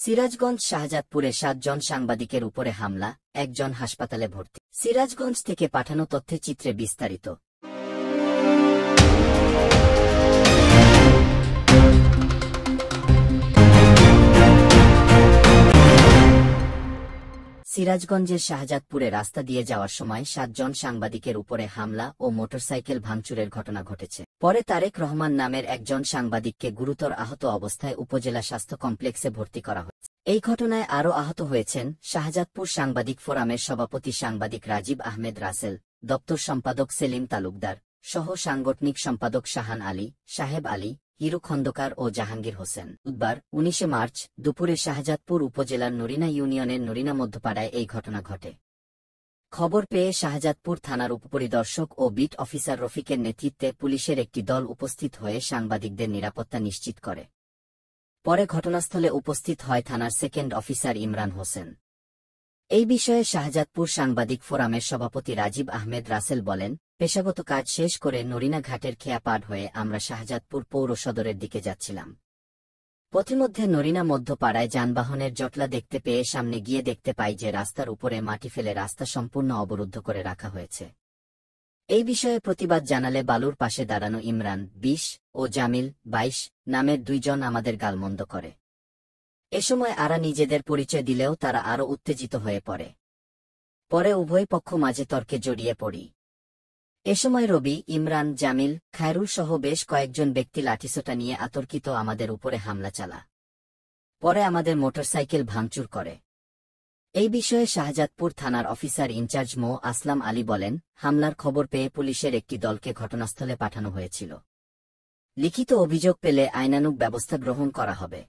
সিরাজগঞ্জ শাহজাদপুরে 7 জন সাংবাদিকের উপরে হামলা, একজন হাসপাতালে ভর্তি। সিরাজগঞ্জ থেকে পাঠানো তথ্যচিত্রে বিস্তারিত। সিরাজগঞ্জের শাহজাদপুরে রাস্তা দিয়ে যাওয়ার সময় 7 জন সাংবাদিকের উপরে হামলা ও মোটরসাইকেল ভাঙচুরের ঘটনা ঘটেছে। পরে তারেক রহমান নামের একজন সাংবাদিককে গুরুতর আহত অবস্থায় উপজেলা স্বাস্থ্য কমপ্লেক্সে ভর্তি করা হয়েছে। এই ঘটনায় আরও আহত হয়েছেন শাহজাদপুর সাংবাদিক ফোরামের সভাপতি সাংবাদিক রাজীব আহমেদ রাসেল, দপ্তর সম্পাদক সেলিম তালুকদার সহ সাংগঠনিক সম্পাদক শাহান আলী, সাহেব আলী, হিরু খন্দকার ও জাহাঙ্গীর হোসেন। বুধবার 19 মার্চ দুপুরে শাহজাদপুর উপজেলার নরিনা ইউনিয়নের নরিনা মধ্যপাড়ায় এই ঘটনা ঘটে। খবর পেয়ে শাহজাদপুর থানার উপপরিদর্শক ও বিট অফিসার রফিকের নেতৃত্বে পুলিশের একটি দল উপস্থিত হয়ে সাংবাদিকদের নিরাপত্তা নিশ্চিত করে। পরে ঘটনাস্থলে উপস্থিত হয় থানার সেকেন্ড অফিসার ইমরান হোসেন। এই বিষয়ে শাহজাদপুর সাংবাদিক ফোরামের সভাপতি রাজীব আহমেদ রাসেল বলেন, পেশাগত কাজ শেষ করে নরিনা ঘাটের খেয়া পার হয়ে আমরা শাহজাদপুর পৌর সদরের দিকে যাচ্ছিলাম। পথিমধ্যে নরিনা মধ্যপাড়ায় যানবাহনের জটলা দেখতে পেয়ে সামনে গিয়ে দেখতে পাই যে রাস্তার উপরে মাটি ফেলে রাস্তা সম্পূর্ণ অবরুদ্ধ করে রাখা হয়েছে। এই বিষয়ে প্রতিবাদ জানালে বালুর পাশে দাঁড়ানো ইমরান 20 ও জামিল 22 নামের 2 জন আমাদের গালমন্দ করে। এ সময় আরা নিজেদের পরিচয় দিলেও তারা আরও উত্তেজিত হয়ে পড়ে। পরে উভয় পক্ষ মাঝে তর্কে জড়িয়ে পড়ি। এ সময় রবি, ইমরান, জামিল, খায়রুল সহ বেশ কয়েকজন ব্যক্তি লাঠিসোঁটা নিয়ে আতর্কিত আমাদের উপরে হামলা চালা। পরে আমাদের মোটরসাইকেল ভাঙচুর করে। এই বিষয়ে শাহজাদপুর থানার অফিসার ইনচার্জ মো আসলাম আলী বলেন, হামলার খবর পেয়ে পুলিশের একটি দলকে ঘটনাস্থলে পাঠানো হয়েছিল। লিখিত অভিযোগ পেলে আইনানুগ ব্যবস্থা গ্রহণ করা হবে।